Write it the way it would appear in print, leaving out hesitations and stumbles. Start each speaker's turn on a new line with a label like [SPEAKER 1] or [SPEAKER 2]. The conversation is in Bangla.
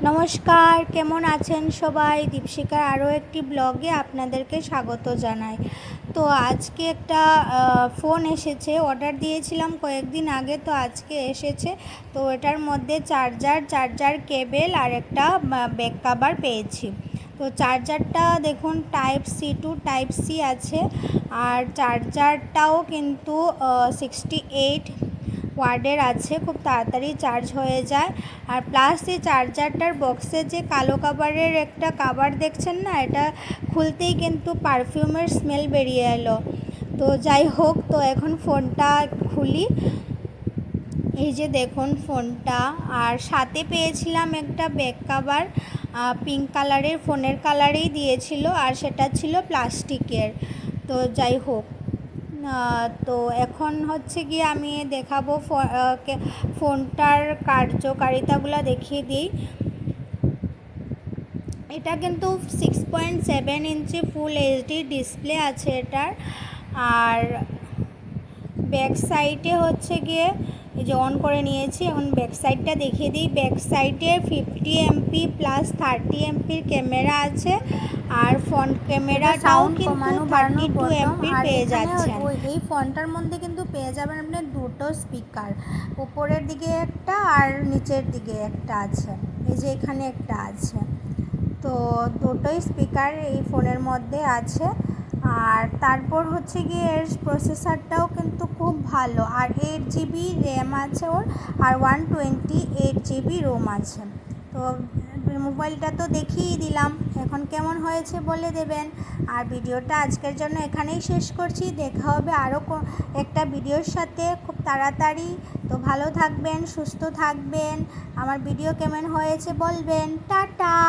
[SPEAKER 1] নমস্কার, কেমন আছেন সবাই? দীপশিকার আরও একটি ব্লগে আপনাদেরকে স্বাগত জানাই। তো আজকে একটা ফোন এসেছে, অর্ডার দিয়েছিলাম কয়েকদিন আগে, তো আজকে এসেছে। তো এটার মধ্যে চার্জার কেবেল আর একটা ব্যাক কভার পেয়েছি। তো চার্জারটা দেখুন type C to type C আছে, আর চার্জারটাও কিন্তু 68 ওয়ার্ডের আছে, খুব তাড়াতাড়ি চার্জ হয়ে যায়। আর প্লাস এই চার্জারটার বক্সে যে কালো কাভারের একটা কাভার দেখছেন না, এটা খুলতেই কিন্তু পারফিউমের স্মেল বেরিয়ে এলো। তো যাই হোক, তো এখন ফোনটা খুলি। এই যে দেখুন ফোনটা, আর সাথে পেয়েছিলাম একটা ব্যাক কাভার, পিঙ্ক কালারের, ফোনের কালারেই দিয়েছিল, আর সেটা ছিল প্লাস্টিকের। তো যাই হোক, তো এখন হচ্ছে গিয়ে আমি দেখাবো ফোনটার কার্যকারিতাগুলো দেখিয়ে দিই। এটা কিন্তু 6.7 ইঞ্চি ফুল এইচডি ডিসপ্লে আছে এটার। আর ব্যাক সাইডে হচ্ছে গিয়ে এই যে অন করে নিয়েছি, এখন ব্যাক সাইডটা দেখিয়ে দিই। ব্যাক সাইডে 50 এমপি প্লাস 30 এমপির ক্যামেরা আছে, আর ফ্রন্ট ক্যামেরাটাও কিন্তু 32 এমপির পেয়ে যাচ্ছেন। এই ফোনটার মধ্যে কিন্তু পেয়ে যাবেন আপনি দুটো স্পিকার, উপরের দিকে একটা আর নিচের দিকে একটা আছে, এই যে এখানে একটা আছে। তো দুটোই স্পিকার এই ফোনের মধ্যে আছে। আর তারপর হচ্ছে গিয়ে এর প্রসেসরটাও কিন্তু খুব ভালো, আর 8 GB র্যাম আছে ওর, আর 128 GB রোম আছে। তো মোবাইলটা তো দেখিয়ে দিলাম, এখন কেমন হয়েছে বলে দেবেন। আর ভিডিওটা আজকের জন্য এখানেই শেষ করছি, দেখা হবে আরও একটা ভিডিওর সাথে খুব তাড়াতাড়ি। তো ভালো থাকবেন, সুস্থ থাকবেন, আমার ভিডিও কেমন হয়েছে বলবেন। টাটা।